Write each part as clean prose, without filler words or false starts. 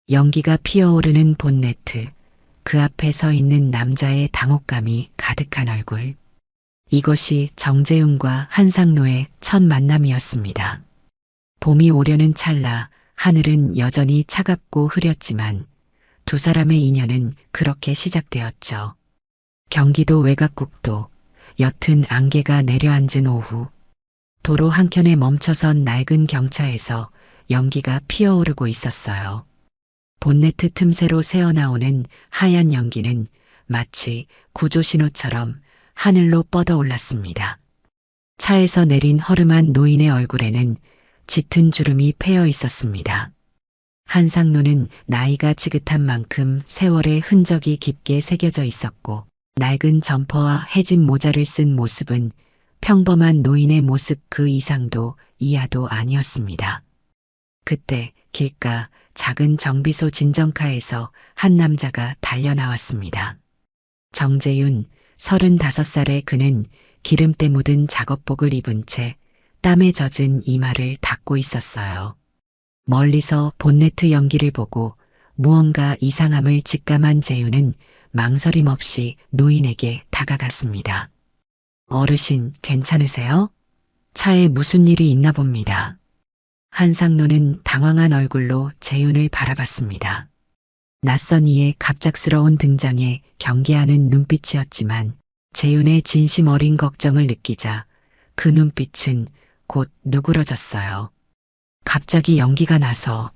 연기가 피어오르는 본네트, 그 앞에 서 있는 남자의 당혹감이 가득한 얼굴. 이것이 정재윤과 한상로의 첫 만남이었습니다. 봄이 오려는 찰나 하늘은 여전히 차갑고 흐렸지만 두 사람의 인연은 그렇게 시작되었죠. 경기도 외곽국도, 옅은 안개가 내려앉은 오후, 도로 한켠에 멈춰선 낡은 경차에서 연기가 피어오르고 있었어요. 본네트 틈새로 새어나오는 하얀 연기는 마치 구조신호처럼 하늘로 뻗어올랐습니다. 차에서 내린 허름한 노인의 얼굴에는 짙은 주름이 패여 있었습니다. 한상로는 나이가 지긋한 만큼 세월의 흔적이 깊게 새겨져 있었고 낡은 점퍼와 해진 모자를 쓴 모습은 평범한 노인의 모습 그 이상도 이하도 아니었습니다. 그때 길가 작은 정비소 진정카에서 한 남자가 달려나왔습니다. 정재윤, 35살의 그는 기름때 묻은 작업복을 입은 채 땀에 젖은 이마를 닦고 있었어요. 멀리서 본네트 연기를 보고 무언가 이상함을 직감한 재윤은 망설임 없이 노인에게 다가갔습니다. 어르신, 괜찮으세요? 차에 무슨 일이 있나 봅니다. 한상로는 당황한 얼굴로 재윤을 바라봤습니다. 낯선 이의 갑작스러운 등장에 경계하는 눈빛이었지만 재윤의 진심 어린 걱정을 느끼자 그 눈빛은 곧 누그러졌어요. 갑자기 연기가 나서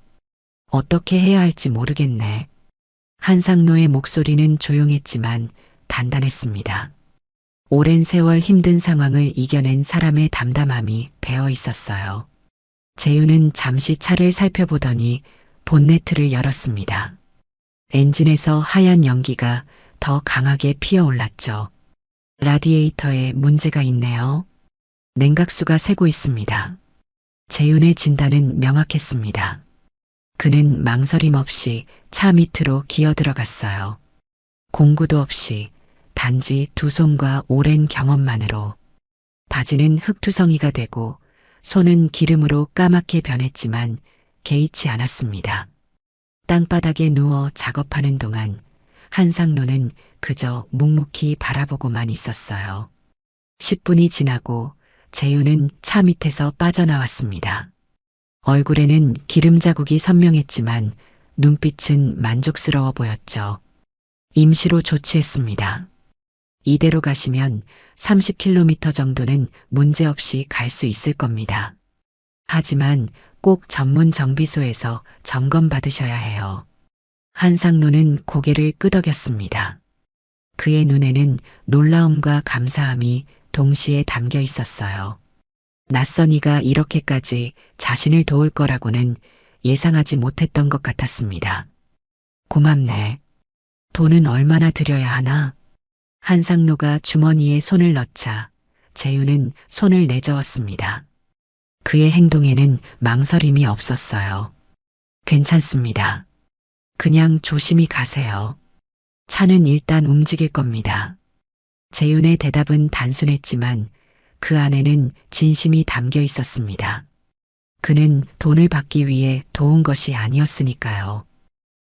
어떻게 해야 할지 모르겠네. 한상로의 목소리는 조용했지만 단단했습니다. 오랜 세월 힘든 상황을 이겨낸 사람의 담담함이 배어 있었어요. 재윤은 잠시 차를 살펴보더니 본네트를 열었습니다. 엔진에서 하얀 연기가 더 강하게 피어올랐죠. 라디에이터에 문제가 있네요. 냉각수가 새고 있습니다. 재윤의 진단은 명확했습니다. 그는 망설임 없이 차 밑으로 기어 들어갔어요. 공구도 없이 단지 두 손과 오랜 경험만으로. 바지는 흙투성이가 되고 손은 기름으로 까맣게 변했지만 개의치 않았습니다. 땅바닥에 누워 작업하는 동안 한상로는 그저 묵묵히 바라보고만 있었어요. 10분이 지나고 재윤은 차 밑에서 빠져나왔습니다. 얼굴에는 기름 자국이 선명했지만 눈빛은 만족스러워 보였죠. 임시로 조치했습니다. 이대로 가시면 30km 정도는 문제없이 갈 수 있을 겁니다. 하지만 꼭 전문 정비소에서 점검 받으셔야 해요. 한상로는 고개를 끄덕였습니다. 그의 눈에는 놀라움과 감사함이 동시에 담겨 있었어요. 낯선 이가 이렇게까지 자신을 도울 거라고는 예상하지 못했던 것 같았습니다. 고맙네. 돈은 얼마나 드려야 하나? 한상로가 주머니에 손을 넣자 재윤은 손을 내저었습니다. 그의 행동에는 망설임이 없었어요. 괜찮습니다. 그냥 조심히 가세요. 차는 일단 움직일 겁니다. 재윤의 대답은 단순했지만 그 안에는 진심이 담겨 있었습니다. 그는 돈을 받기 위해 도운 것이 아니었으니까요.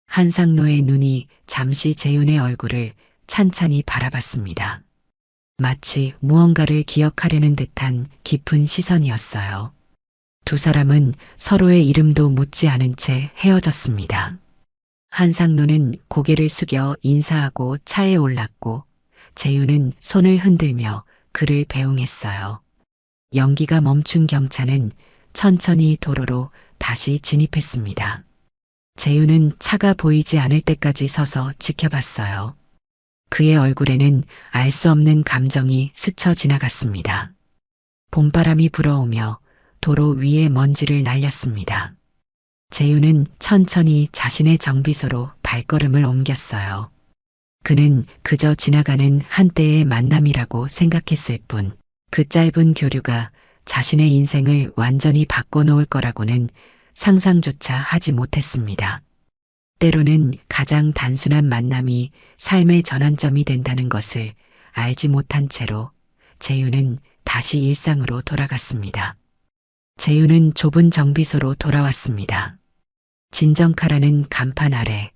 한상로의 눈이 잠시 재윤의 얼굴을 찬찬히 바라봤습니다. 마치 무언가를 기억하려는 듯한 깊은 시선이었어요. 두 사람은 서로의 이름도 묻지 않은 채 헤어졌습니다. 한상로는 고개를 숙여 인사하고 차에 올랐고 재윤은 손을 흔들며 그를 배웅했어요. 연기가 멈춘 경차는 천천히 도로로 다시 진입했습니다. 재윤은 차가 보이지 않을 때까지 서서 지켜봤어요. 그의 얼굴에는 알 수 없는 감정이 스쳐 지나갔습니다. 봄바람이 불어오며 도로 위에 먼지를 날렸습니다. 재윤은 천천히 자신의 정비소로 발걸음을 옮겼어요. 그는 그저 지나가는 한때의 만남이라고 생각했을 뿐, 그 짧은 교류가 자신의 인생을 완전히 바꿔놓을 거라고는 상상조차 하지 못했습니다. 때로는 가장 단순한 만남이 삶의 전환점이 된다는 것을 알지 못한 채로 재윤은 다시 일상으로 돌아갔습니다. 재윤은 좁은 정비소로 돌아왔습니다. 진정카라는 간판 아래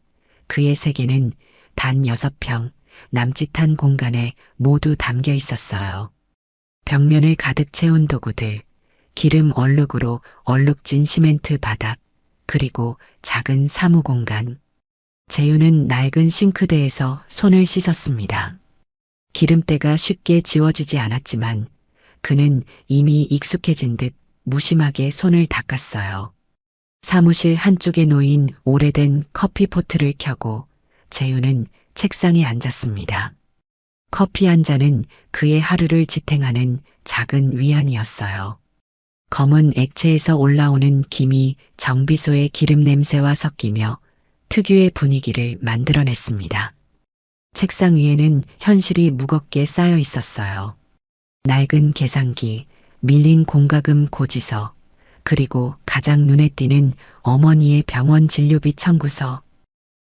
그의 세계는 단 6평 남짓한 공간에 모두 담겨 있었어요. 벽면을 가득 채운 도구들, 기름 얼룩으로 얼룩진 시멘트 바닥, 그리고 작은 사무 공간. 재윤은 낡은 싱크대에서 손을 씻었습니다. 기름때가 쉽게 지워지지 않았지만 그는 이미 익숙해진 듯 무심하게 손을 닦았어요. 사무실 한쪽에 놓인 오래된 커피포트를 켜고 재윤은 책상에 앉았습니다. 커피 한 잔은 그의 하루를 지탱하는 작은 위안이었어요. 검은 액체에서 올라오는 김이 정비소의 기름 냄새와 섞이며 특유의 분위기를 만들어냈습니다. 책상 위에는 현실이 무겁게 쌓여 있었어요. 낡은 계산기, 밀린 공과금 고지서, 그리고 가장 눈에 띄는 어머니의 병원 진료비 청구서.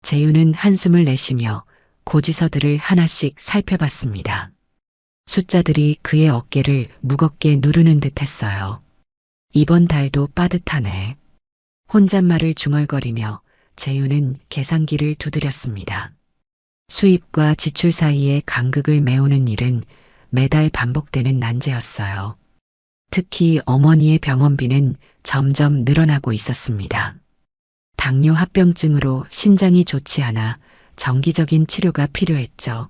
재윤은 한숨을 내쉬며 고지서들을 하나씩 살펴봤습니다. 숫자들이 그의 어깨를 무겁게 누르는 듯 했어요. 이번 달도 빠듯하네. 혼잣말을 중얼거리며 재윤은 계산기를 두드렸습니다. 수입과 지출 사이의 간극을 메우는 일은 매달 반복되는 난제였어요. 특히 어머니의 병원비는 점점 늘어나고 있었습니다. 당뇨 합병증으로 신장이 좋지 않아 정기적인 치료가 필요했죠.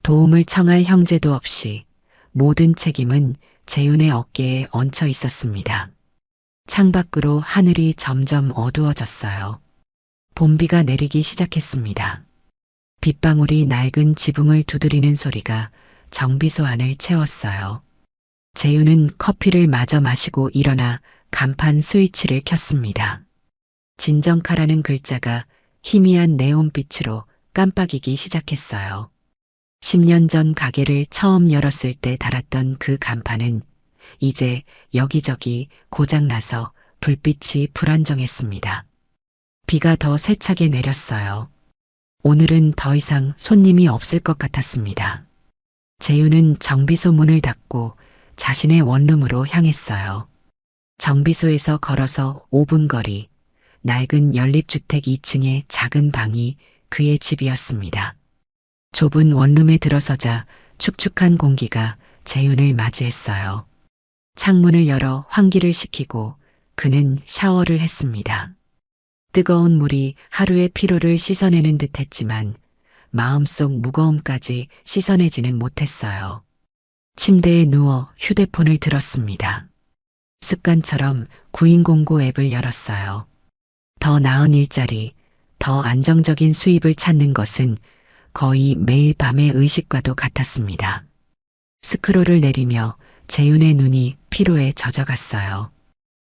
도움을 청할 형제도 없이 모든 책임은 재윤의 어깨에 얹혀 있었습니다. 창밖으로 하늘이 점점 어두워졌어요. 봄비가 내리기 시작했습니다. 빗방울이 낡은 지붕을 두드리는 소리가 정비소 안을 채웠어요. 재윤은 커피를 마저 마시고 일어나 간판 스위치를 켰습니다. 진정카라는 글자가 희미한 네온빛으로 깜빡이기 시작했어요. 10년 전 가게를 처음 열었을 때 달았던 그 간판은 이제 여기저기 고장나서 불빛이 불안정했습니다. 비가 더 세차게 내렸어요. 오늘은 더 이상 손님이 없을 것 같았습니다. 재윤은 정비소 문을 닫고 자신의 원룸으로 향했어요. 정비소에서 걸어서 5분 거리, 낡은 연립주택 2층의 작은 방이 그의 집이었습니다. 좁은 원룸에 들어서자 축축한 공기가 재윤을 맞이했어요. 창문을 열어 환기를 시키고 그는 샤워를 했습니다. 뜨거운 물이 하루의 피로를 씻어내는 듯 했지만 마음속 무거움까지 씻어내지는 못했어요. 침대에 누워 휴대폰을 들었습니다. 습관처럼 구인공고 앱을 열었어요. 더 나은 일자리, 더 안정적인 수입을 찾는 것은 거의 매일 밤의 의식과도 같았습니다. 스크롤을 내리며 재윤의 눈이 피로에 젖어갔어요.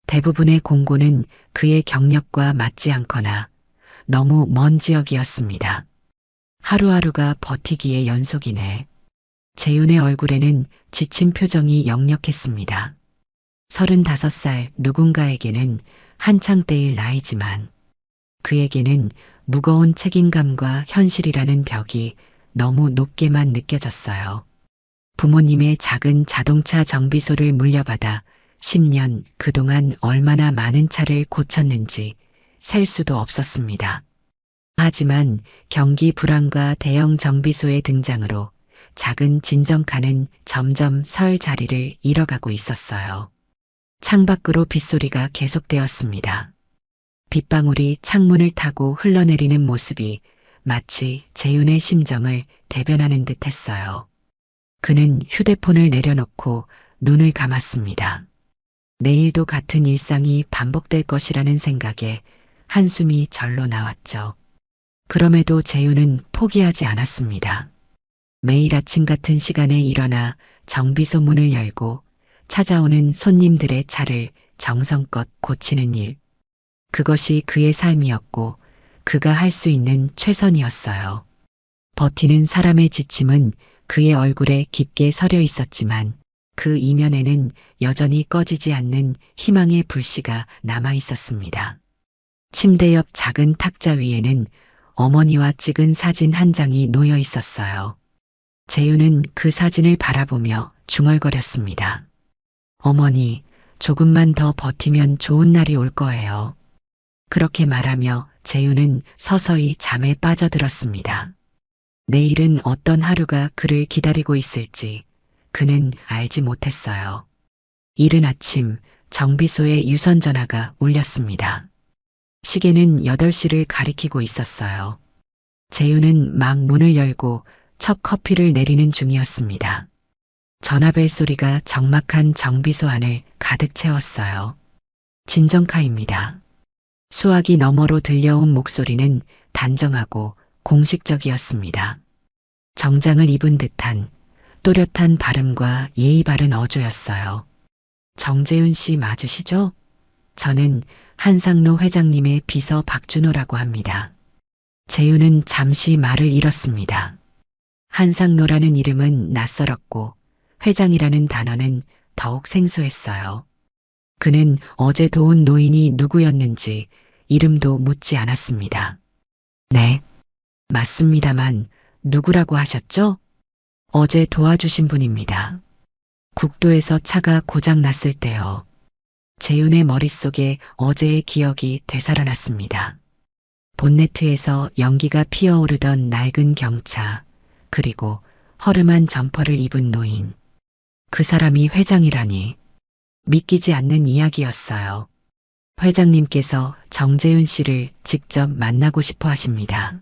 대부분의 공고는 그의 경력과 맞지 않거나 너무 먼 지역이었습니다. 하루하루가 버티기의 연속이네. 재윤의 얼굴에는 지친 표정이 역력했습니다. 35살 누군가에게는 한창 때일 나이지만 그에게는 무거운 책임감과 현실이라는 벽이 너무 높게만 느껴졌어요. 부모님의 작은 자동차 정비소를 물려받아 10년 그동안 얼마나 많은 차를 고쳤는지 셀 수도 없었습니다. 하지만 경기 불황과 대형 정비소의 등장으로 작은 진정카는 점점 설 자리를 잃어가고 있었어요. 창밖으로 빗소리가 계속되었습니다. 빗방울이 창문을 타고 흘러내리는 모습이 마치 재윤의 심정을 대변하는 듯 했어요. 그는 휴대폰을 내려놓고 눈을 감았습니다. 내일도 같은 일상이 반복될 것이라는 생각에 한숨이 절로 나왔죠. 그럼에도 재윤은 포기하지 않았습니다. 매일 아침 같은 시간에 일어나 정비소 문을 열고 찾아오는 손님들의 차를 정성껏 고치는 일. 그것이 그의 삶이었고 그가 할 수 있는 최선이었어요. 버티는 사람의 지침은 그의 얼굴에 깊게 서려 있었지만 그 이면에는 여전히 꺼지지 않는 희망의 불씨가 남아 있었습니다. 침대 옆 작은 탁자 위에는 어머니와 찍은 사진 한 장이 놓여 있었어요. 재윤은 그 사진을 바라보며 중얼거렸습니다. 어머니, 조금만 더 버티면 좋은 날이 올 거예요. 그렇게 말하며 재윤은 서서히 잠에 빠져들었습니다. 내일은 어떤 하루가 그를 기다리고 있을지 그는 알지 못했어요. 이른 아침 정비소의 유선 전화가 울렸습니다. 시계는 8시를 가리키고 있었어요. 재윤은 막 문을 열고 첫 커피를 내리는 중이었습니다. 전화벨 소리가 적막한 정비소 안을 가득 채웠어요. 진정카입니다. 수화기 너머로 들려온 목소리는 단정하고 공식적이었습니다. 정장을 입은 듯한 또렷한 발음과 예의 바른 어조였어요. 정재윤 씨 맞으시죠? 저는 한상로 회장님의 비서 박준호라고 합니다. 재윤은 잠시 말을 잃었습니다. 한상로라는 이름은 낯설었고 회장이라는 단어는 더욱 생소했어요. 그는 어제 도운 노인이 누구였는지 이름도 묻지 않았습니다. 네, 맞습니다만 누구라고 하셨죠? 어제 도와주신 분입니다. 국도에서 차가 고장 났을 때요. 재윤의 머릿속에 어제의 기억이 되살아났습니다. 본네트에서 연기가 피어오르던 낡은 경차, 그리고 허름한 점퍼를 입은 노인. 그 사람이 회장이라니 믿기지 않는 이야기였어요. 회장님께서 정재윤 씨를 직접 만나고 싶어 하십니다.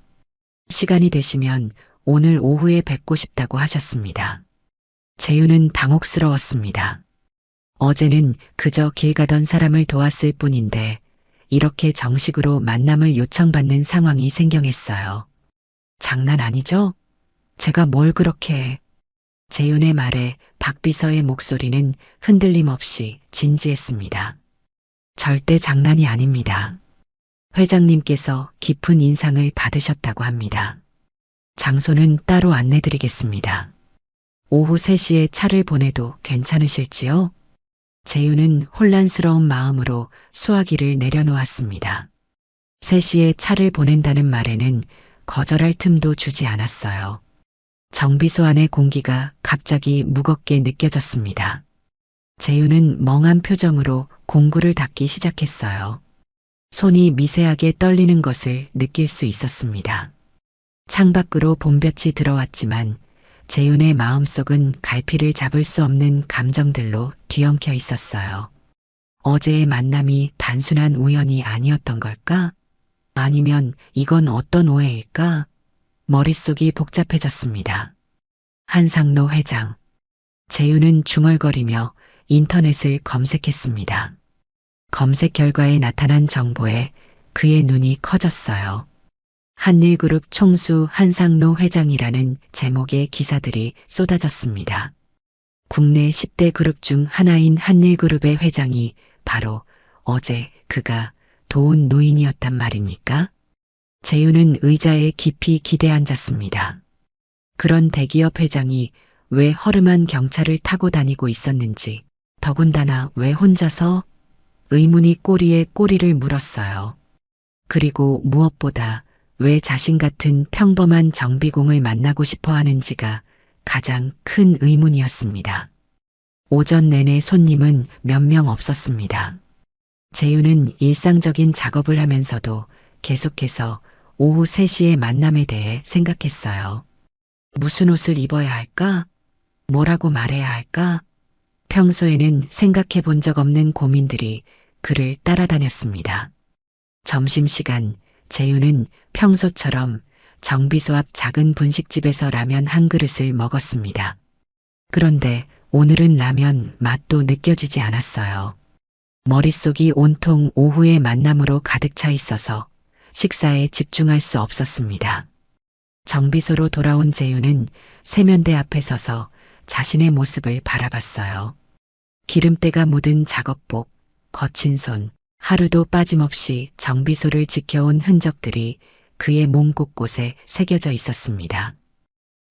시간이 되시면 오늘 오후에 뵙고 싶다고 하셨습니다. 재윤은 당혹스러웠습니다. 어제는 그저 길 가던 사람을 도왔을 뿐인데 이렇게 정식으로 만남을 요청받는 상황이 생경했어요. 장난 아니죠? 제가 뭘 그렇게 해. 재윤의 말에 박 비서의 목소리는 흔들림 없이 진지했습니다. 절대 장난이 아닙니다. 회장님께서 깊은 인상을 받으셨다고 합니다. 장소는 따로 안내드리겠습니다. 오후 3시에 차를 보내도 괜찮으실지요? 재윤은 혼란스러운 마음으로 수화기를 내려놓았습니다. 3시에 차를 보낸다는 말에는 거절할 틈도 주지 않았어요. 정비소 안의 공기가 갑자기 무겁게 느껴졌습니다. 재윤은 멍한 표정으로 공구를 닫기 시작했어요. 손이 미세하게 떨리는 것을 느낄 수 있었습니다. 창밖으로 봄볕이 들어왔지만 재윤의 마음속은 갈피를 잡을 수 없는 감정들로 뒤엉켜 있었어요. 어제의 만남이 단순한 우연이 아니었던 걸까? 아니면 이건 어떤 오해일까? 머릿속이 복잡해졌습니다. 한상로 회장. 재윤은 중얼거리며 인터넷을 검색했습니다. 검색 결과에 나타난 정보에 그의 눈이 커졌어요. 한일그룹 총수 한상로 회장이라는 제목의 기사들이 쏟아졌습니다. 국내 10대 그룹 중 하나인 한일그룹의 회장이 바로 어제 그가 도운 노인이었단 말입니까? 재윤은 의자에 깊이 기대앉았습니다. 그런 대기업 회장이 왜 허름한 경차를 타고 다니고 있었는지, 더군다나 왜 혼자서? 의문이 꼬리에 꼬리를 물었어요. 그리고 무엇보다 왜 자신 같은 평범한 정비공을 만나고 싶어 하는지가 가장 큰 의문이었습니다. 오전 내내 손님은 몇 명 없었습니다. 재윤은 일상적인 작업을 하면서도 계속해서 오후 3시의 만남에 대해 생각했어요. 무슨 옷을 입어야 할까? 뭐라고 말해야 할까? 평소에는 생각해 본 적 없는 고민들이 그를 따라다녔습니다. 점심시간 재윤은 평소처럼 정비소 앞 작은 분식집에서 라면 한 그릇을 먹었습니다. 그런데 오늘은 라면 맛도 느껴지지 않았어요. 머릿속이 온통 오후의 만남으로 가득 차 있어서 식사에 집중할 수 없었습니다. 정비소로 돌아온 재윤은 세면대 앞에 서서 자신의 모습을 바라봤어요. 기름때가 묻은 작업복, 거친 손, 하루도 빠짐없이 정비소를 지켜온 흔적들이 그의 몸 곳곳에 새겨져 있었습니다.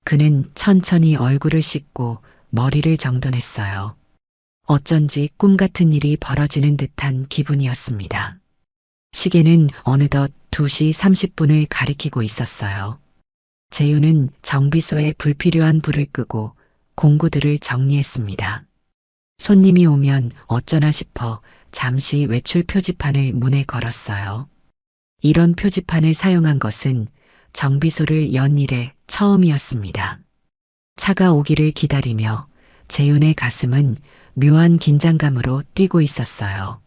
그는 천천히 얼굴을 씻고 머리를 정돈했어요. 어쩐지 꿈 같은 일이 벌어지는 듯한 기분이었습니다. 시계는 어느덧 2시 30분을 가리키고 있었어요. 재윤은 정비소에 불필요한 불을 끄고 공구들을 정리했습니다. 손님이 오면 어쩌나 싶어 잠시 외출 표지판을 문에 걸었어요. 이런 표지판을 사용한 것은 정비소를 연 이래 처음이었습니다. 차가 오기를 기다리며 재윤의 가슴은 묘한 긴장감으로 뛰고 있었어요.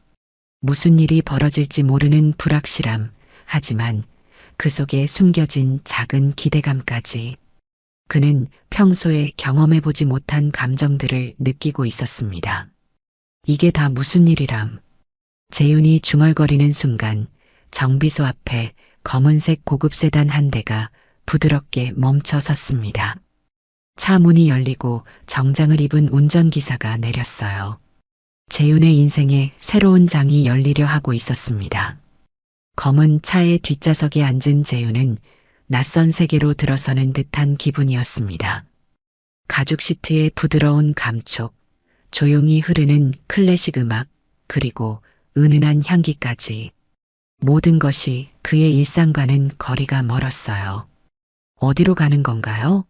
무슨 일이 벌어질지 모르는 불확실함, 하지만 그 속에 숨겨진 작은 기대감까지. 그는 평소에 경험해보지 못한 감정들을 느끼고 있었습니다. 이게 다 무슨 일이람. 재윤이 중얼거리는 순간 정비소 앞에 검은색 고급 세단 한 대가 부드럽게 멈춰 섰습니다. 차 문이 열리고 정장을 입은 운전기사가 내렸어요. 재윤의 인생에 새로운 장이 열리려 하고 있었습니다. 검은 차의 뒷좌석에 앉은 재윤은 낯선 세계로 들어서는 듯한 기분이었습니다. 가죽 시트의 부드러운 감촉, 조용히 흐르는 클래식 음악, 그리고 은은한 향기까지. 모든 것이 그의 일상과는 거리가 멀었어요. 어디로 가는 건가요?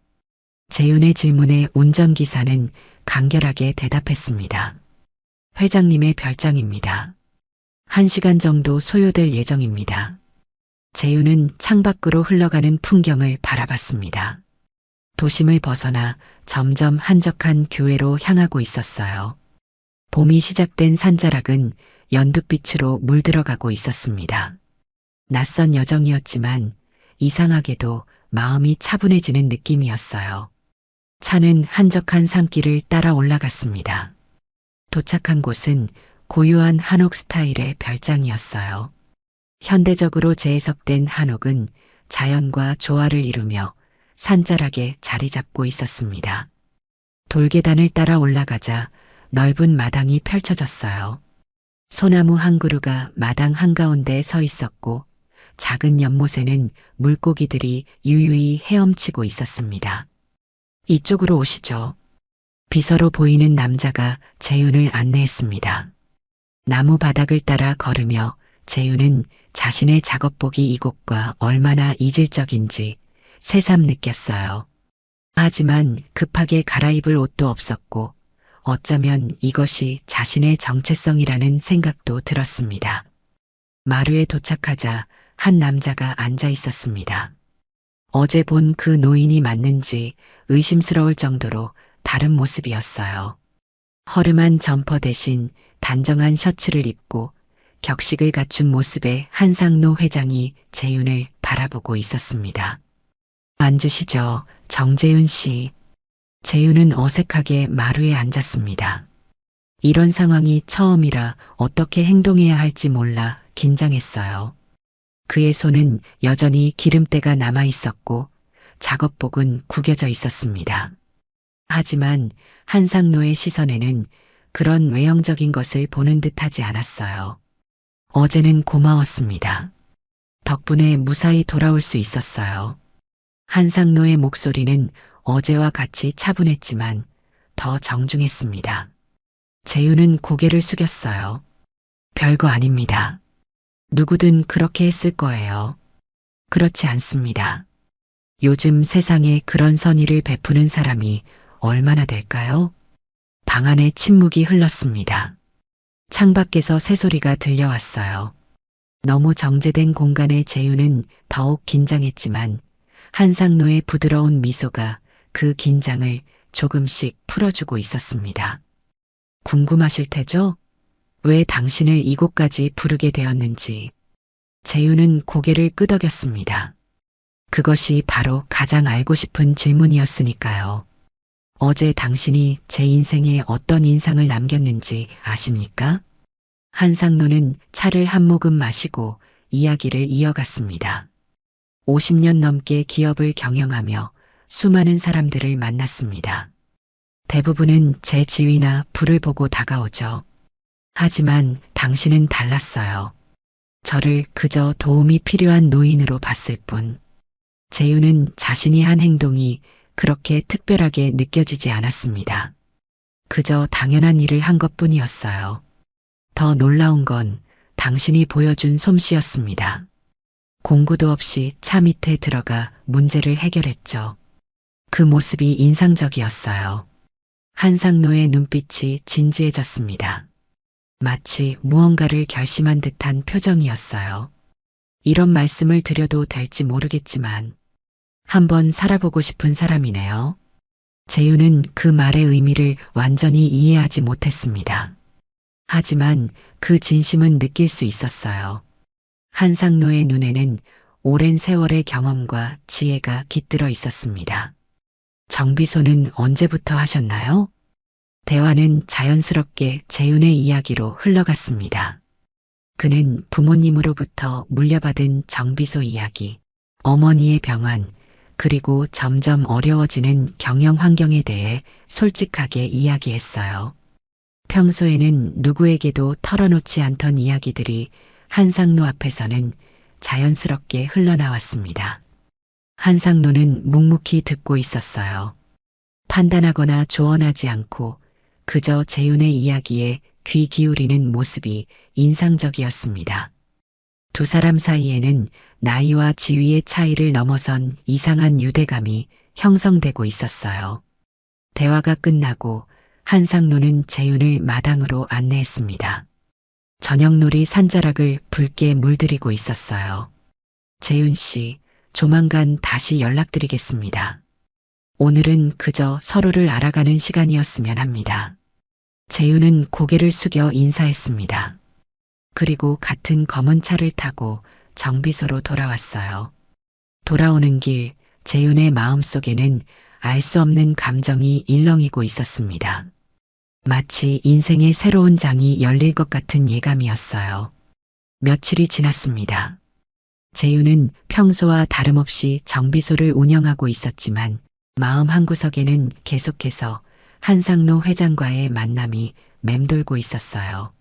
재윤의 질문에 운전기사는 간결하게 대답했습니다. 회장님의 별장입니다. 1시간 정도 소요될 예정입니다. 재윤은 창밖으로 흘러가는 풍경을 바라봤습니다. 도심을 벗어나 점점 한적한 교외로 향하고 있었어요. 봄이 시작된 산자락은 연두빛으로 물들어가고 있었습니다. 낯선 여정이었지만 이상하게도 마음이 차분해지는 느낌이었어요. 차는 한적한 산길을 따라 올라갔습니다. 도착한 곳은 고유한 한옥 스타일의 별장이었어요. 현대적으로 재해석된 한옥은 자연과 조화를 이루며 산자락에 자리 잡고 있었습니다. 돌계단을 따라 올라가자 넓은 마당이 펼쳐졌어요. 소나무 한 그루가 마당 한가운데 서 있었고 작은 연못에는 물고기들이 유유히 헤엄치고 있었습니다. 이쪽으로 오시죠. 비서로 보이는 남자가 재윤을 안내했습니다. 나무 바닥을 따라 걸으며 재윤은 자신의 작업복이 이곳과 얼마나 이질적인지 새삼 느꼈어요. 하지만 급하게 갈아입을 옷도 없었고 어쩌면 이것이 자신의 정체성이라는 생각도 들었습니다. 마루에 도착하자 한 남자가 앉아 있었습니다. 어제 본 그 노인이 맞는지 의심스러울 정도로 다른 모습이었어요. 허름한 점퍼 대신 단정한 셔츠를 입고 격식을 갖춘 모습의 한상노 회장이 재윤을 바라보고 있었습니다. 앉으시죠, 정재윤 씨. 재윤은 어색하게 마루에 앉았습니다. 이런 상황이 처음이라 어떻게 행동해야 할지 몰라 긴장했어요. 그의 손은 여전히 기름때가 남아 있었고 작업복은 구겨져 있었습니다. 하지만 한상노의 시선에는 그런 외형적인 것을 보는 듯하지 않았어요. 어제는 고마웠습니다. 덕분에 무사히 돌아올 수 있었어요. 한상노의 목소리는 어제와 같이 차분했지만 더 정중했습니다. 재윤은 고개를 숙였어요. 별거 아닙니다. 누구든 그렇게 했을 거예요. 그렇지 않습니다. 요즘 세상에 그런 선의를 베푸는 사람이 얼마나 될까요? 방 안에 침묵이 흘렀습니다. 창밖에서 새소리가 들려왔어요. 너무 정제된 공간에 재윤은 더욱 긴장했지만 한상노의 부드러운 미소가 그 긴장을 조금씩 풀어주고 있었습니다. 궁금하실 테죠? 왜 당신을 이곳까지 부르게 되었는지. 재윤은 고개를 끄덕였습니다. 그것이 바로 가장 알고 싶은 질문이었으니까요. 어제 당신이 제 인생에 어떤 인상을 남겼는지 아십니까? 한상노는 차를 한 모금 마시고 이야기를 이어갔습니다. 50년 넘게 기업을 경영하며 수많은 사람들을 만났습니다. 대부분은 제 지위나 부를 보고 다가오죠. 하지만 당신은 달랐어요. 저를 그저 도움이 필요한 노인으로 봤을 뿐. 재윤은 자신이 한 행동이 그렇게 특별하게 느껴지지 않았습니다. 그저 당연한 일을 한 것뿐이었어요. 더 놀라운 건 당신이 보여준 솜씨였습니다. 공구도 없이 차 밑에 들어가 문제를 해결했죠. 그 모습이 인상적이었어요. 한상노의 눈빛이 진지해졌습니다. 마치 무언가를 결심한 듯한 표정이었어요. 이런 말씀을 드려도 될지 모르겠지만 한번 살아보고 싶은 사람이네요. 재윤은 그 말의 의미를 완전히 이해하지 못했습니다. 하지만 그 진심은 느낄 수 있었어요. 한상노의 눈에는 오랜 세월의 경험과 지혜가 깃들어 있었습니다. 정비소는 언제부터 하셨나요? 대화는 자연스럽게 재윤의 이야기로 흘러갔습니다. 그는 부모님으로부터 물려받은 정비소 이야기, 어머니의 병환, 그리고 점점 어려워지는 경영 환경에 대해 솔직하게 이야기했어요. 평소에는 누구에게도 털어놓지 않던 이야기들이 한상노 앞에서는 자연스럽게 흘러나왔습니다. 한상노는 묵묵히 듣고 있었어요. 판단하거나 조언하지 않고 그저 재윤의 이야기에 귀 기울이는 모습이 인상적이었습니다. 두 사람 사이에는 나이와 지위의 차이를 넘어선 이상한 유대감이 형성되고 있었어요. 대화가 끝나고 한상노는 재윤을 마당으로 안내했습니다. 저녁놀이 산자락을 붉게 물들이고 있었어요. 재윤 씨, 조만간 다시 연락드리겠습니다. 오늘은 그저 서로를 알아가는 시간이었으면 합니다. 재윤은 고개를 숙여 인사했습니다. 그리고 같은 검은 차를 타고 정비소로 돌아왔어요. 돌아오는 길 재윤의 마음속에는 알 수 없는 감정이 일렁이고 있었습니다. 마치 인생의 새로운 장이 열릴 것 같은 예감이었어요. 며칠이 지났습니다. 재윤은 평소와 다름없이 정비소를 운영하고 있었지만 마음 한구석에는 계속해서 한상노 회장과의 만남이 맴돌고 있었어요.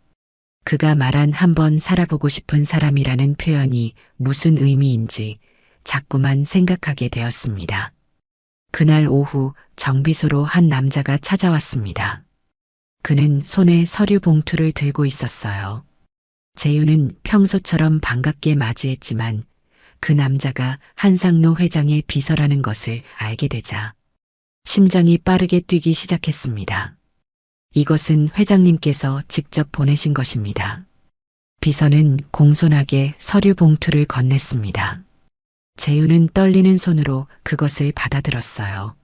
그가 말한 한번 살아보고 싶은 사람이라는 표현이 무슨 의미인지 자꾸만 생각하게 되었습니다. 그날 오후 정비소로 한 남자가 찾아왔습니다. 그는 손에 서류 봉투를 들고 있었어요. 재윤은 평소처럼 반갑게 맞이했지만 그 남자가 한상노 회장의 비서라는 것을 알게 되자 심장이 빠르게 뛰기 시작했습니다. 이것은 회장님께서 직접 보내신 것입니다. 비서는 공손하게 서류 봉투를 건넸습니다. 재윤은 떨리는 손으로 그것을 받아들었어요.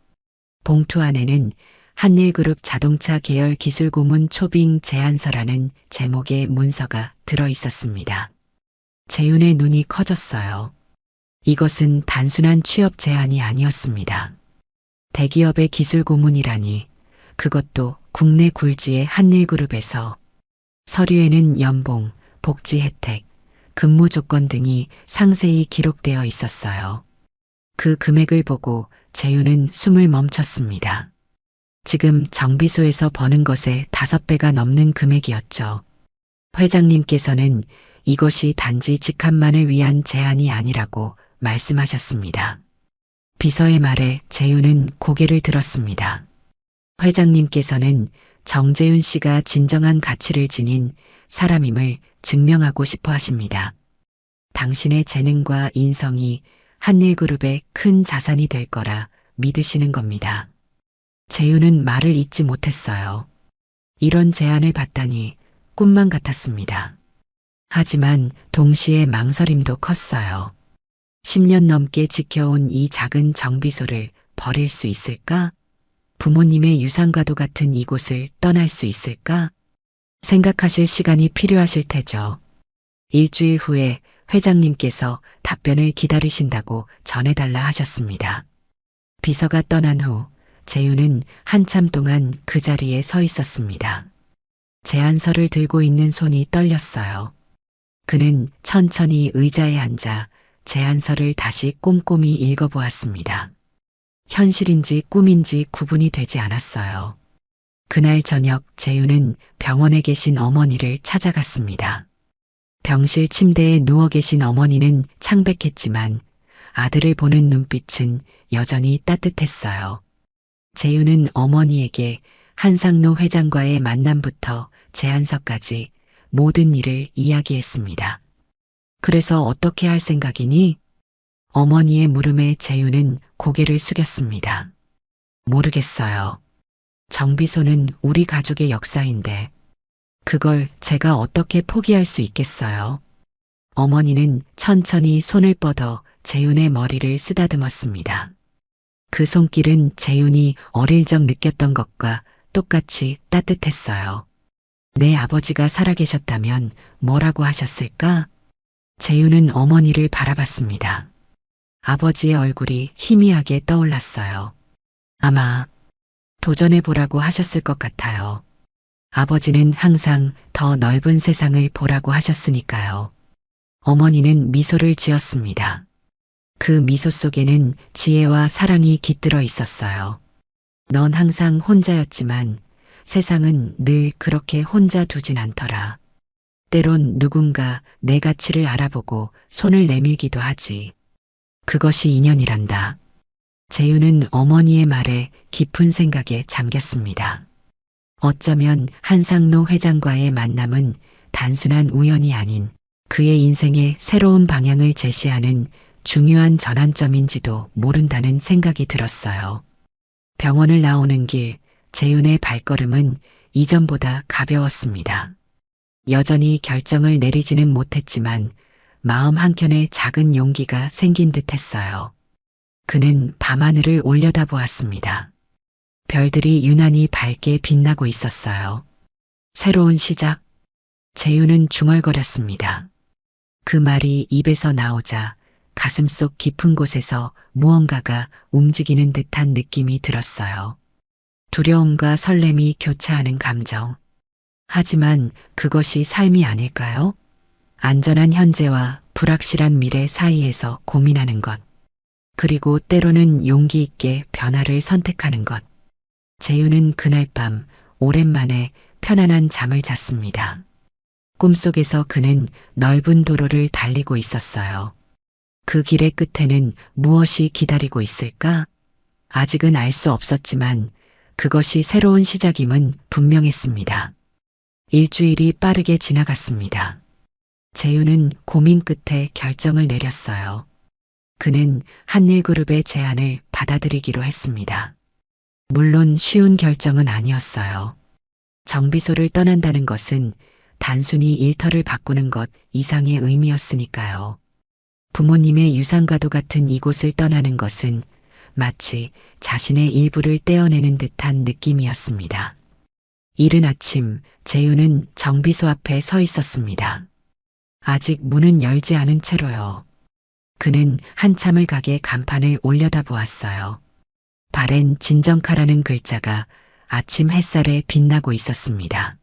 봉투 안에는 한일그룹 자동차 계열 기술 고문 초빙 제안서라는 제목의 문서가 들어 있었습니다. 재윤의 눈이 커졌어요. 이것은 단순한 취업 제안이 아니었습니다. 대기업의 기술 고문이라니, 그것도 국내 굴지의 한일그룹에서. 서류에는 연봉, 복지 혜택, 근무 조건 등이 상세히 기록되어 있었어요. 그 금액을 보고 재윤은 숨을 멈췄습니다. 지금 정비소에서 버는 것의 5배가 넘는 금액이었죠. 회장님께서는 이것이 단지 직함만을 위한 제안이 아니라고 말씀하셨습니다. 비서의 말에 재윤은 고개를 들었습니다. 회장님께서는 정재윤 씨가 진정한 가치를 지닌 사람임을 증명하고 싶어 하십니다. 당신의 재능과 인성이 한일그룹의 큰 자산이 될 거라 믿으시는 겁니다. 재윤은 말을 잇지 못했어요. 이런 제안을 받다니 꿈만 같았습니다. 하지만 동시에 망설임도 컸어요. 10년 넘게 지켜온 이 작은 정비소를 버릴 수 있을까? 부모님의 유산과도 같은 이곳을 떠날 수 있을까? 생각하실 시간이 필요하실 테죠. 일주일 후에 회장님께서 답변을 기다리신다고 전해달라 하셨습니다. 비서가 떠난 후 재윤은 한참 동안 그 자리에 서 있었습니다. 제안서를 들고 있는 손이 떨렸어요. 그는 천천히 의자에 앉아 제안서를 다시 꼼꼼히 읽어보았습니다. 현실인지 꿈인지 구분이 되지 않았어요. 그날 저녁 재윤은 병원에 계신 어머니를 찾아갔습니다. 병실 침대에 누워 계신 어머니는 창백했지만 아들을 보는 눈빛은 여전히 따뜻했어요. 재윤은 어머니에게 한상노 회장과의 만남부터 제안서까지 모든 일을 이야기했습니다. 그래서 어떻게 할 생각이니? 어머니의 물음에 재윤은 고개를 숙였습니다. 모르겠어요. 정비소는 우리 가족의 역사인데 그걸 제가 어떻게 포기할 수 있겠어요? 어머니는 천천히 손을 뻗어 재윤의 머리를 쓰다듬었습니다. 그 손길은 재윤이 어릴 적 느꼈던 것과 똑같이 따뜻했어요. 내 아버지가 살아계셨다면 뭐라고 하셨을까? 재윤은 어머니를 바라봤습니다. 아버지의 얼굴이 희미하게 떠올랐어요. 아마 도전해보라고 하셨을 것 같아요. 아버지는 항상 더 넓은 세상을 보라고 하셨으니까요. 어머니는 미소를 지었습니다. 그 미소 속에는 지혜와 사랑이 깃들어 있었어요. 넌 항상 혼자였지만 세상은 늘 그렇게 혼자 두진 않더라. 때론 누군가 내 가치를 알아보고 손을 내밀기도 하지. 그것이 인연이란다. 재윤은 어머니의 말에 깊은 생각에 잠겼습니다. 어쩌면 한상로 회장과의 만남은 단순한 우연이 아닌 그의 인생의 새로운 방향을 제시하는 중요한 전환점인지도 모른다는 생각이 들었어요. 병원을 나오는 길, 재윤의 발걸음은 이전보다 가벼웠습니다. 여전히 결정을 내리지는 못했지만 마음 한켠에 작은 용기가 생긴 듯 했어요. 그는 밤하늘을 올려다보았습니다. 별들이 유난히 밝게 빛나고 있었어요. 새로운 시작. 재윤은 중얼거렸습니다. 그 말이 입에서 나오자 가슴속 깊은 곳에서 무언가가 움직이는 듯한 느낌이 들었어요. 두려움과 설렘이 교차하는 감정. 하지만 그것이 삶이 아닐까요? 안전한 현재와 불확실한 미래 사이에서 고민하는 것. 그리고 때로는 용기 있게 변화를 선택하는 것. 재윤은 그날 밤 오랜만에 편안한 잠을 잤습니다. 꿈속에서 그는 넓은 도로를 달리고 있었어요. 그 길의 끝에는 무엇이 기다리고 있을까? 아직은 알 수 없었지만 그것이 새로운 시작임은 분명했습니다. 일주일이 빠르게 지나갔습니다. 재윤은 고민 끝에 결정을 내렸어요. 그는 한일그룹의 제안을 받아들이기로 했습니다. 물론 쉬운 결정은 아니었어요. 정비소를 떠난다는 것은 단순히 일터를 바꾸는 것 이상의 의미였으니까요. 부모님의 유산과도 같은 이곳을 떠나는 것은 마치 자신의 일부를 떼어내는 듯한 느낌이었습니다. 이른 아침 재윤은 정비소 앞에 서 있었습니다. 아직 문은 열지 않은 채로요. 그는 한참을 가게 간판을 올려다보았어요. 발엔 진정카라는 글자가 아침 햇살에 빛나고 있었습니다.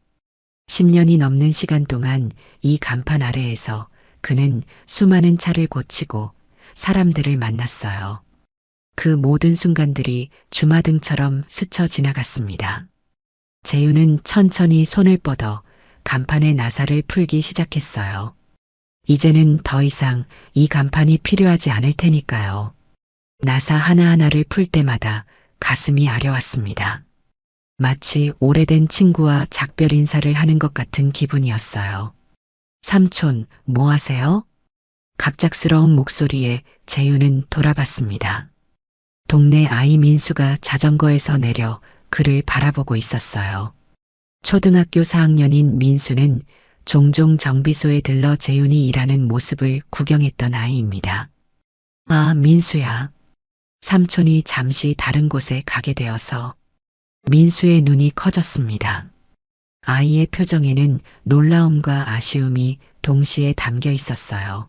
10년이 넘는 시간 동안 이 간판 아래에서 그는 수많은 차를 고치고 사람들을 만났어요. 그 모든 순간들이 주마등처럼 스쳐 지나갔습니다. 재윤은 천천히 손을 뻗어 간판의 나사를 풀기 시작했어요. 이제는 더 이상 이 간판이 필요하지 않을 테니까요. 나사 하나하나를 풀 때마다 가슴이 아려왔습니다. 마치 오래된 친구와 작별 인사를 하는 것 같은 기분이었어요. 삼촌, 뭐 하세요? 갑작스러운 목소리에 재윤은 돌아봤습니다. 동네 아이 민수가 자전거에서 내려 그를 바라보고 있었어요. 초등학교 4학년인 민수는 종종 정비소에 들러 재윤이 일하는 모습을 구경했던 아이입니다. 아, 민수야. 삼촌이 잠시 다른 곳에 가게 되어서 민수의 눈이 커졌습니다. 아이의 표정에는 놀라움과 아쉬움이 동시에 담겨 있었어요.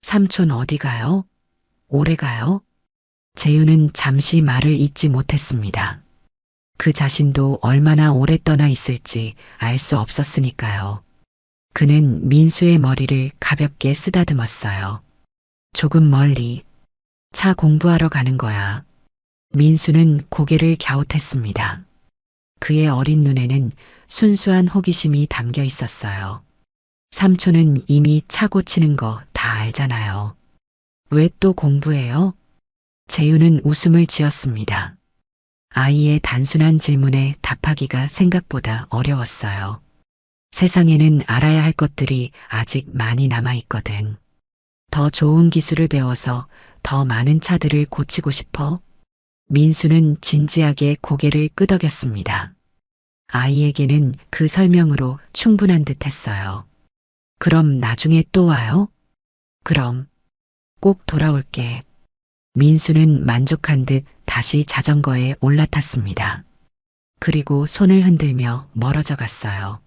삼촌 어디 가요? 오래 가요? 재윤은 잠시 말을 잇지 못했습니다. 그 자신도 얼마나 오래 떠나 있을지 알 수 없었으니까요. 그는 민수의 머리를 가볍게 쓰다듬었어요. 조금 멀리. 차 공부하러 가는 거야. 민수는 고개를 갸웃했습니다. 그의 어린 눈에는 순수한 호기심이 담겨 있었어요. 삼촌은 이미 차 고치는 거 다 알잖아요. 왜 또 공부해요? 재윤은 웃음을 지었습니다. 아이의 단순한 질문에 답하기가 생각보다 어려웠어요. 세상에는 알아야 할 것들이 아직 많이 남아있거든. 더 좋은 기술을 배워서 더 많은 차들을 고치고 싶어? 민수는 진지하게 고개를 끄덕였습니다. 아이에게는 그 설명으로 충분한 듯 했어요. 그럼 나중에 또 와요? 그럼 꼭 돌아올게. 민수는 만족한 듯 다시 자전거에 올라탔습니다. 그리고 손을 흔들며 멀어져 갔어요.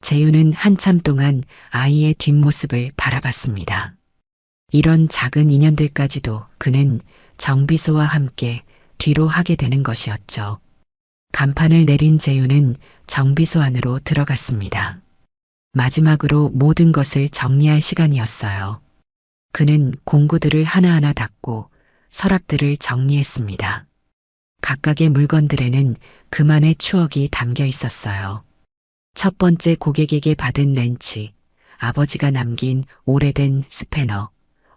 재윤은 한참 동안 아이의 뒷모습을 바라봤습니다. 이런 작은 인연들까지도 그는 정비소와 함께 뒤로 하게 되는 것이었죠. 간판을 내린 재윤은 정비소 안으로 들어갔습니다. 마지막으로 모든 것을 정리할 시간이었어요. 그는 공구들을 하나하나 닫고 서랍들을 정리했습니다. 각각의 물건들에는 그만의 추억이 담겨 있었어요. 첫 번째 고객에게 받은 렌치, 아버지가 남긴 오래된 스패너,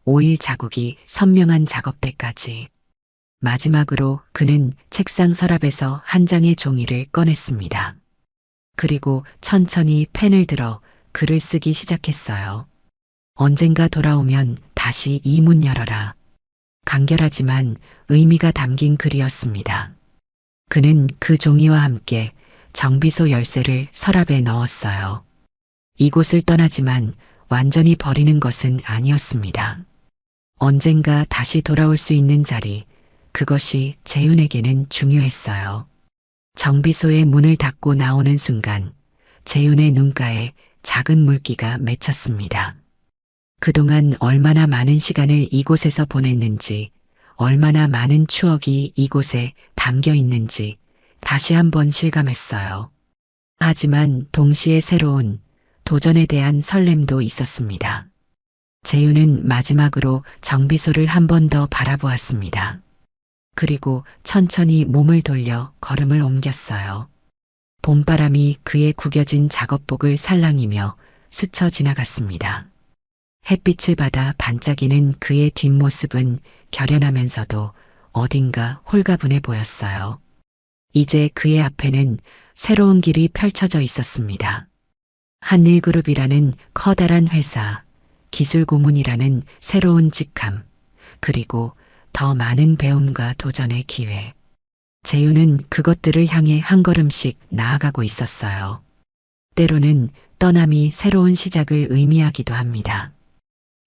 오일 자국이 선명한 작업대까지. 마지막으로 그는 책상 서랍에서 한 장의 종이를 꺼냈습니다. 그리고 천천히 펜을 들어 글을 쓰기 시작했어요. 언젠가 돌아오면 다시 이 문 열어라. 간결하지만 의미가 담긴 글이었습니다. 그는 그 종이와 함께 정비소 열쇠를 서랍에 넣었어요. 이곳을 떠나지만 완전히 버리는 것은 아니었습니다. 언젠가 다시 돌아올 수 있는 자리, 그것이 재윤에게는 중요했어요. 정비소의 문을 닫고 나오는 순간 재윤의 눈가에 작은 물기가 맺혔습니다. 그동안 얼마나 많은 시간을 이곳에서 보냈는지, 얼마나 많은 추억이 이곳에 담겨 있는지 다시 한번 실감했어요. 하지만 동시에 새로운 도전에 대한 설렘도 있었습니다. 재윤은 마지막으로 정비소를 한 번 더 바라보았습니다. 그리고 천천히 몸을 돌려 걸음을 옮겼어요. 봄바람이 그의 구겨진 작업복을 살랑이며 스쳐 지나갔습니다. 햇빛을 받아 반짝이는 그의 뒷모습은 결연하면서도 어딘가 홀가분해 보였어요. 이제 그의 앞에는 새로운 길이 펼쳐져 있었습니다. 한일그룹이라는 커다란 회사, 기술고문이라는 새로운 직함, 그리고 더 많은 배움과 도전의 기회. 재윤은 그것들을 향해 한 걸음씩 나아가고 있었어요. 때로는 떠남이 새로운 시작을 의미하기도 합니다.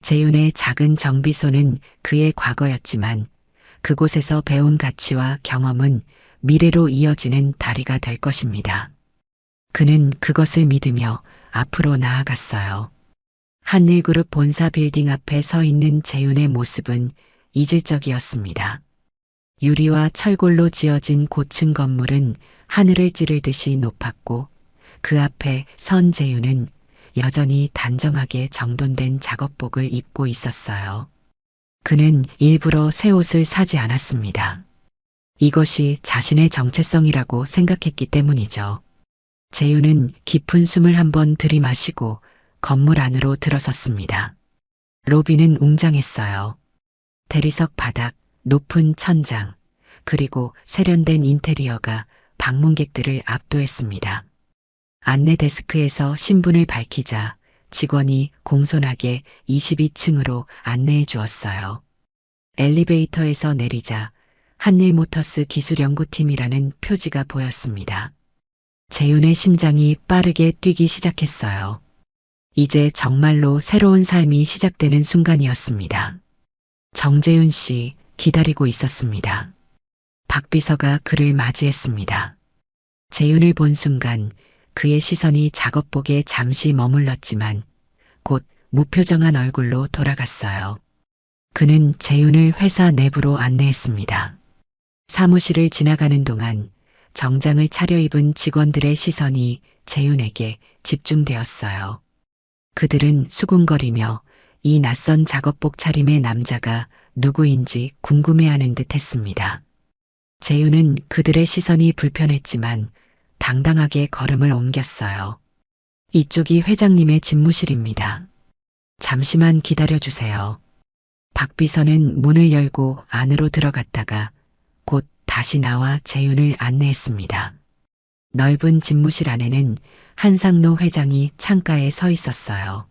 재윤의 작은 정비소는 그의 과거였지만 그곳에서 배운 가치와 경험은 미래로 이어지는 다리가 될 것입니다. 그는 그것을 믿으며 앞으로 나아갔어요. 한일그룹 본사 빌딩 앞에 서 있는 재윤의 모습은 이질적이었습니다. 유리와 철골로 지어진 고층 건물은 하늘을 찌르듯이 높았고 그 앞에 선 재윤은 여전히 단정하게 정돈된 작업복을 입고 있었어요. 그는 일부러 새 옷을 사지 않았습니다. 이것이 자신의 정체성이라고 생각했기 때문이죠. 재윤은 깊은 숨을 한번 들이마시고 건물 안으로 들어섰습니다. 로비는 웅장했어요. 대리석 바닥, 높은 천장, 그리고 세련된 인테리어가 방문객들을 압도했습니다. 안내 데스크에서 신분을 밝히자 직원이 공손하게 22층으로 안내해 주었어요. 엘리베이터에서 내리자 한일모터스 기술연구팀이라는 표지가 보였습니다. 재윤의 심장이 빠르게 뛰기 시작했어요. 이제 정말로 새로운 삶이 시작되는 순간이었습니다. 정재윤 씨 기다리고 있었습니다. 박 비서가 그를 맞이했습니다. 재윤을 본 순간 그의 시선이 작업복에 잠시 머물렀지만 곧 무표정한 얼굴로 돌아갔어요. 그는 재윤을 회사 내부로 안내했습니다. 사무실을 지나가는 동안 정장을 차려입은 직원들의 시선이 재윤에게 집중되었어요. 그들은 수군거리며 이 낯선 작업복 차림의 남자가 누구인지 궁금해하는 듯 했습니다. 재윤은 그들의 시선이 불편했지만 당당하게 걸음을 옮겼어요. 이쪽이 회장님의 집무실입니다. 잠시만 기다려주세요. 박 비서는 문을 열고 안으로 들어갔다가 곧 다시 나와 재윤을 안내했습니다. 넓은 집무실 안에는 한상노 회장이 창가에 서 있었어요.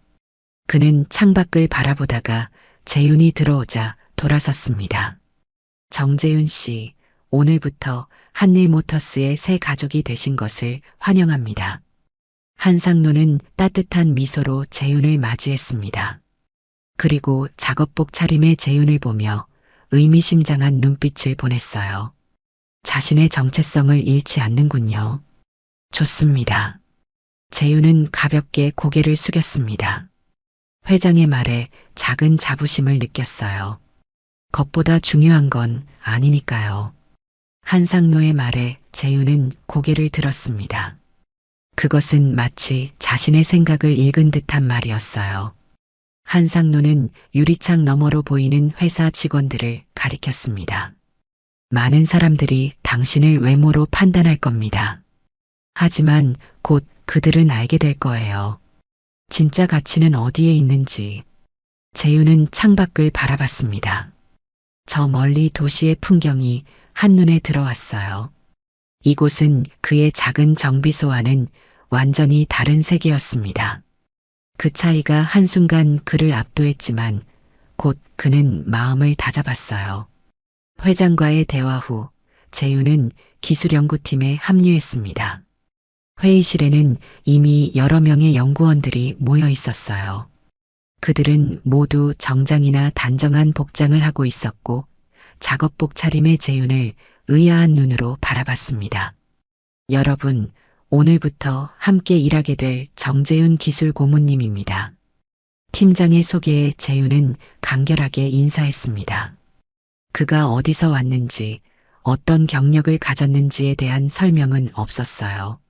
그는 창밖을 바라보다가 재윤이 들어오자 돌아섰습니다. 정재윤 씨, 오늘부터 한일모터스의 새 가족이 되신 것을 환영합니다. 한상노는 따뜻한 미소로 재윤을 맞이했습니다. 그리고 작업복 차림의 재윤을 보며 의미심장한 눈빛을 보냈어요. 자신의 정체성을 잃지 않는군요. 좋습니다. 재윤은 가볍게 고개를 숙였습니다. 회장의 말에 작은 자부심을 느꼈어요. 것보다 중요한 건 아니니까요. 한상노의 말에 재윤은 고개를 들었습니다. 그것은 마치 자신의 생각을 읽은 듯한 말이었어요. 한상노는 유리창 너머로 보이는 회사 직원들을 가리켰습니다. 많은 사람들이 당신을 외모로 판단할 겁니다. 하지만 곧 그들은 알게 될 거예요. 진짜 가치는 어디에 있는지. 재윤은 창밖을 바라봤습니다. 저 멀리 도시의 풍경이 한눈에 들어왔어요. 이곳은 그의 작은 정비소와는 완전히 다른 세계였습니다. 그 차이가 한순간 그를 압도했지만 곧 그는 마음을 다잡았어요. 회장과의 대화 후 재윤은 기술연구팀에 합류했습니다. 회의실에는 이미 여러 명의 연구원들이 모여 있었어요. 그들은 모두 정장이나 단정한 복장을 하고 있었고 작업복 차림의 재윤을 의아한 눈으로 바라봤습니다. 여러분, 오늘부터 함께 일하게 될 정재윤 기술 고문님입니다. 팀장의 소개에 재윤은 간결하게 인사했습니다. 그가 어디서 왔는지, 어떤 경력을 가졌는지에 대한 설명은 없었어요.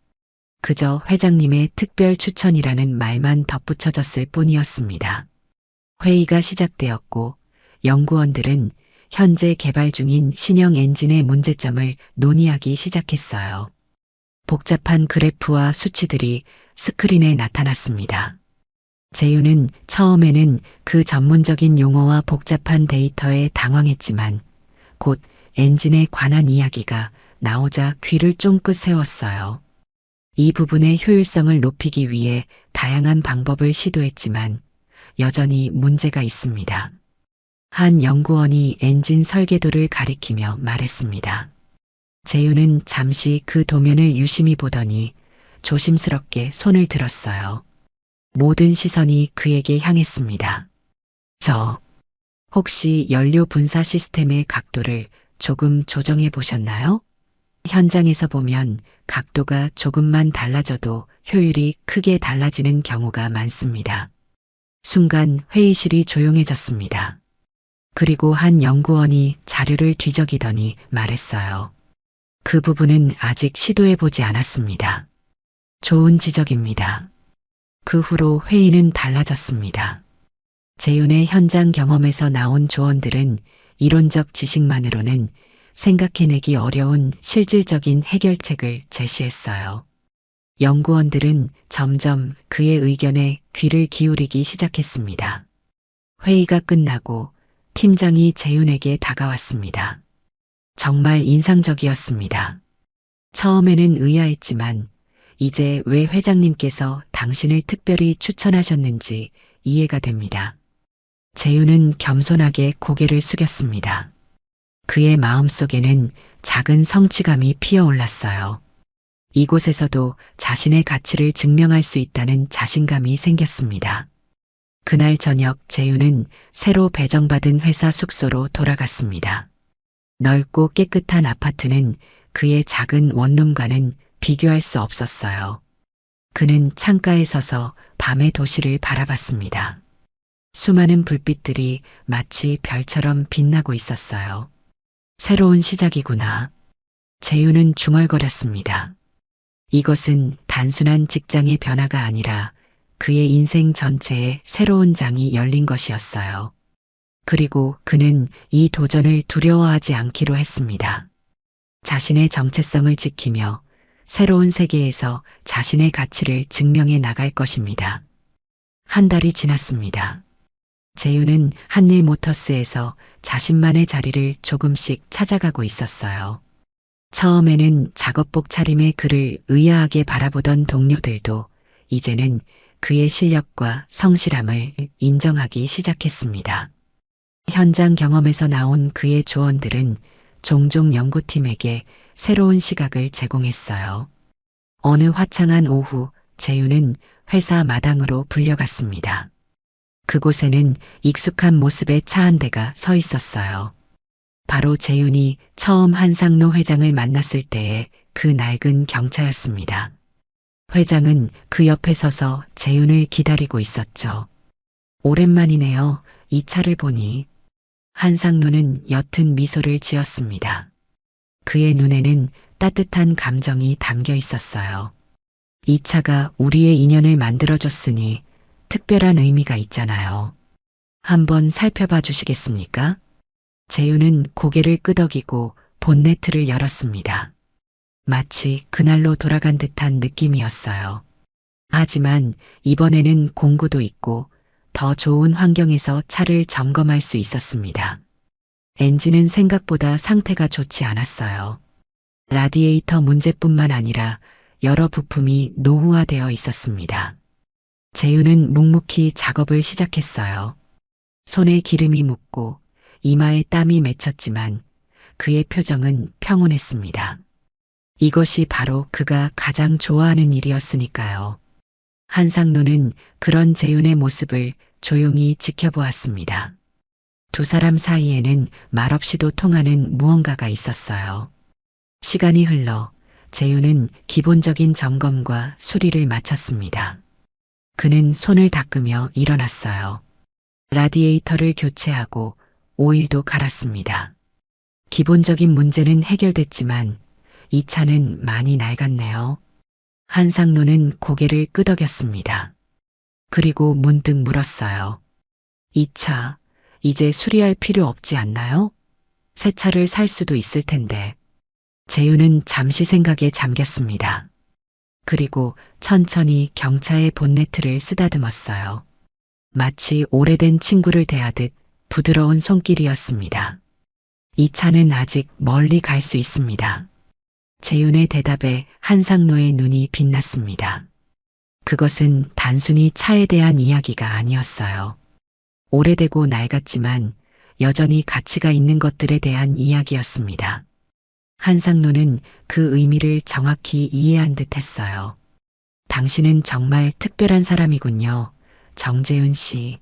그저 회장님의 특별 추천이라는 말만 덧붙여졌을 뿐이었습니다. 회의가 시작되었고 연구원들은 현재 개발 중인 신형 엔진의 문제점을 논의하기 시작했어요. 복잡한 그래프와 수치들이 스크린에 나타났습니다. 재윤은 처음에는 그 전문적인 용어와 복잡한 데이터에 당황했지만 곧 엔진에 관한 이야기가 나오자 귀를 쫑긋 세웠어요. 이 부분의 효율성을 높이기 위해 다양한 방법을 시도했지만 여전히 문제가 있습니다. 한 연구원이 엔진 설계도를 가리키며 말했습니다. 재윤은 잠시 그 도면을 유심히 보더니 조심스럽게 손을 들었어요. 모든 시선이 그에게 향했습니다. 혹시 연료 분사 시스템의 각도를 조금 조정해 보셨나요? 현장에서 보면 각도가 조금만 달라져도 효율이 크게 달라지는 경우가 많습니다. 순간 회의실이 조용해졌습니다. 그리고 한 연구원이 자료를 뒤적이더니 말했어요. 그 부분은 아직 시도해 보지 않았습니다. 좋은 지적입니다. 그 후로 회의는 달라졌습니다. 재윤의 현장 경험에서 나온 조언들은 이론적 지식만으로는 생각해내기 어려운 실질적인 해결책을 제시했어요. 연구원들은 점점 그의 의견에 귀를 기울이기 시작했습니다. 회의가 끝나고 팀장이 재윤에게 다가왔습니다. 정말 인상적이었습니다. 처음에는 의아했지만 이제 왜 회장님께서 당신을 특별히 추천하셨는지 이해가 됩니다. 재윤은 겸손하게 고개를 숙였습니다. 그의 마음속에는 작은 성취감이 피어올랐어요. 이곳에서도 자신의 가치를 증명할 수 있다는 자신감이 생겼습니다. 그날 저녁 재윤은 새로 배정받은 회사 숙소로 돌아갔습니다. 넓고 깨끗한 아파트는 그의 작은 원룸과는 비교할 수 없었어요. 그는 창가에 서서 밤의 도시를 바라봤습니다. 수많은 불빛들이 마치 별처럼 빛나고 있었어요. 새로운 시작이구나. 재윤은 중얼거렸습니다. 이것은 단순한 직장의 변화가 아니라 그의 인생 전체에 새로운 장이 열린 것이었어요. 그리고 그는 이 도전을 두려워하지 않기로 했습니다. 자신의 정체성을 지키며 새로운 세계에서 자신의 가치를 증명해 나갈 것입니다. 한 달이 지났습니다. 재윤은 한일모터스에서 자신만의 자리를 조금씩 찾아가고 있었어요. 처음에는 작업복 차림의 그를 의아하게 바라보던 동료들도 이제는 그의 실력과 성실함을 인정하기 시작했습니다. 현장 경험에서 나온 그의 조언들은 종종 연구팀에게 새로운 시각을 제공했어요. 어느 화창한 오후 재윤은 회사 마당으로 불려갔습니다. 그곳에는 익숙한 모습의 차 한 대가 서 있었어요. 바로 재윤이 처음 한상노 회장을 만났을 때의 그 낡은 경차였습니다. 회장은 그 옆에 서서 재윤을 기다리고 있었죠. 오랜만이네요. 이 차를 보니. 한상노는 옅은 미소를 지었습니다. 그의 눈에는 따뜻한 감정이 담겨 있었어요. 이 차가 우리의 인연을 만들어줬으니 특별한 의미가 있잖아요. 한번 살펴봐 주시겠습니까? 재윤은 고개를 끄덕이고 본네트를 열었습니다. 마치 그날로 돌아간 듯한 느낌이었어요. 하지만 이번에는 공구도 있고 더 좋은 환경에서 차를 점검할 수 있었습니다. 엔진은 생각보다 상태가 좋지 않았어요. 라디에이터 문제뿐만 아니라 여러 부품이 노후화되어 있었습니다. 재윤은 묵묵히 작업을 시작했어요. 손에 기름이 묻고 이마에 땀이 맺혔지만 그의 표정은 평온했습니다. 이것이 바로 그가 가장 좋아하는 일이었으니까요. 한상노는 그런 재윤의 모습을 조용히 지켜보았습니다. 두 사람 사이에는 말없이도 통하는 무언가가 있었어요. 시간이 흘러 재윤은 기본적인 점검과 수리를 마쳤습니다. 그는 손을 닦으며 일어났어요. 라디에이터를 교체하고 오일도 갈았습니다. 기본적인 문제는 해결됐지만 이 차는 많이 낡았네요. 한상노는 고개를 끄덕였습니다. 그리고 문득 물었어요. 이 차, 이제 수리할 필요 없지 않나요? 새 차를 살 수도 있을 텐데. 재윤은 잠시 생각에 잠겼습니다. 그리고 천천히 경차의 본네트를 쓰다듬었어요. 마치 오래된 친구를 대하듯 부드러운 손길이었습니다. 이 차는 아직 멀리 갈 수 있습니다. 재윤의 대답에 한상노의 눈이 빛났습니다. 그것은 단순히 차에 대한 이야기가 아니었어요. 오래되고 낡았지만 여전히 가치가 있는 것들에 대한 이야기였습니다. 한상노는 그 의미를 정확히 이해한 듯 했어요. 당신은 정말 특별한 사람이군요. 정재윤 씨.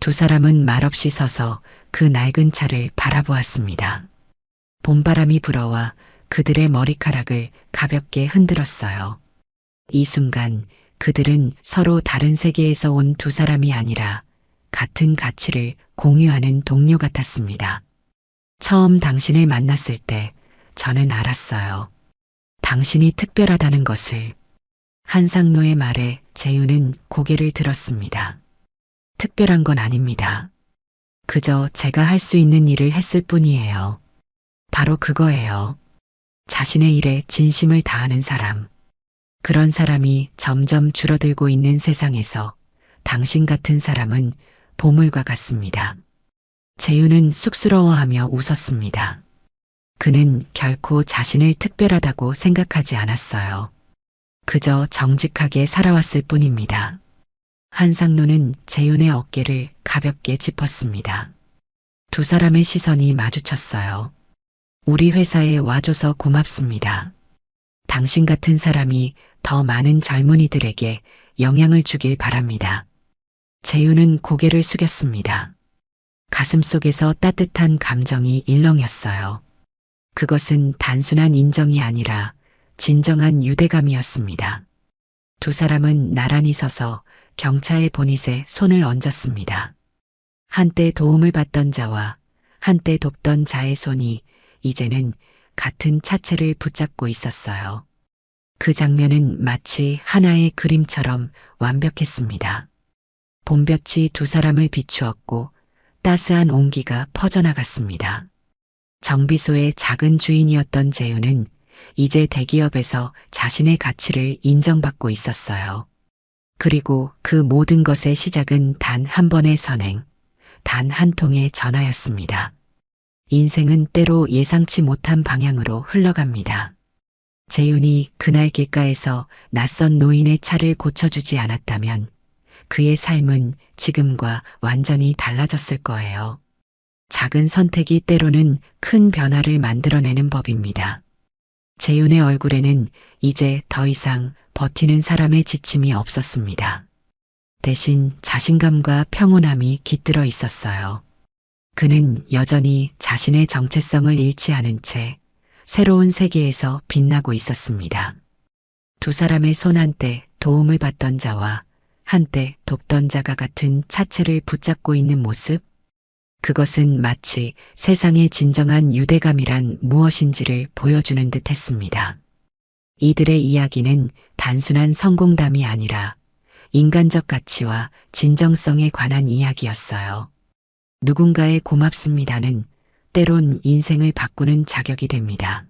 두 사람은 말없이 서서 그 낡은 차를 바라보았습니다. 봄바람이 불어와 그들의 머리카락을 가볍게 흔들었어요. 이 순간 그들은 서로 다른 세계에서 온 두 사람이 아니라 같은 가치를 공유하는 동료 같았습니다. 처음 당신을 만났을 때 저는 알았어요. 당신이 특별하다는 것을. 한상노의 말에 재윤은 고개를 들었습니다. 특별한 건 아닙니다. 그저 제가 할 수 있는 일을 했을 뿐이에요. 바로 그거예요. 자신의 일에 진심을 다하는 사람. 그런 사람이 점점 줄어들고 있는 세상에서 당신 같은 사람은 보물과 같습니다. 재윤은 쑥스러워하며 웃었습니다. 그는 결코 자신을 특별하다고 생각하지 않았어요. 그저 정직하게 살아왔을 뿐입니다. 한상노는 재윤의 어깨를 가볍게 짚었습니다. 두 사람의 시선이 마주쳤어요. 우리 회사에 와줘서 고맙습니다. 당신 같은 사람이 더 많은 젊은이들에게 영향을 주길 바랍니다. 재윤은 고개를 숙였습니다. 가슴속에서 따뜻한 감정이 일렁였어요. 그것은 단순한 인정이 아니라 진정한 유대감이었습니다. 두 사람은 나란히 서서 경차의 보닛에 손을 얹었습니다. 한때 도움을 받던 자와 한때 돕던 자의 손이 이제는 같은 차체를 붙잡고 있었어요. 그 장면은 마치 하나의 그림처럼 완벽했습니다. 봄볕이 두 사람을 비추었고 따스한 온기가 퍼져나갔습니다. 정비소의 작은 주인이었던 재윤은 이제 대기업에서 자신의 가치를 인정받고 있었어요. 그리고 그 모든 것의 시작은 단 한 번의 선행, 단 한 통의 전화였습니다. 인생은 때로 예상치 못한 방향으로 흘러갑니다. 재윤이 그날 길가에서 낯선 노인의 차를 고쳐주지 않았다면 그의 삶은 지금과 완전히 달라졌을 거예요. 작은 선택이 때로는 큰 변화를 만들어내는 법입니다. 재윤의 얼굴에는 이제 더 이상 버티는 사람의 지침이 없었습니다. 대신 자신감과 평온함이 깃들어 있었어요. 그는 여전히 자신의 정체성을 잃지 않은 채 새로운 세계에서 빛나고 있었습니다. 두 사람의 손 한때 도움을 받던 자와 한때 돕던 자가 같은 차체를 붙잡고 있는 모습, 그것은 마치 세상의 진정한 유대감이란 무엇인지를 보여주는 듯 했습니다. 이들의 이야기는 단순한 성공담이 아니라 인간적 가치와 진정성에 관한 이야기였어요. 누군가의 고맙습니다는 때론 인생을 바꾸는 자격이 됩니다.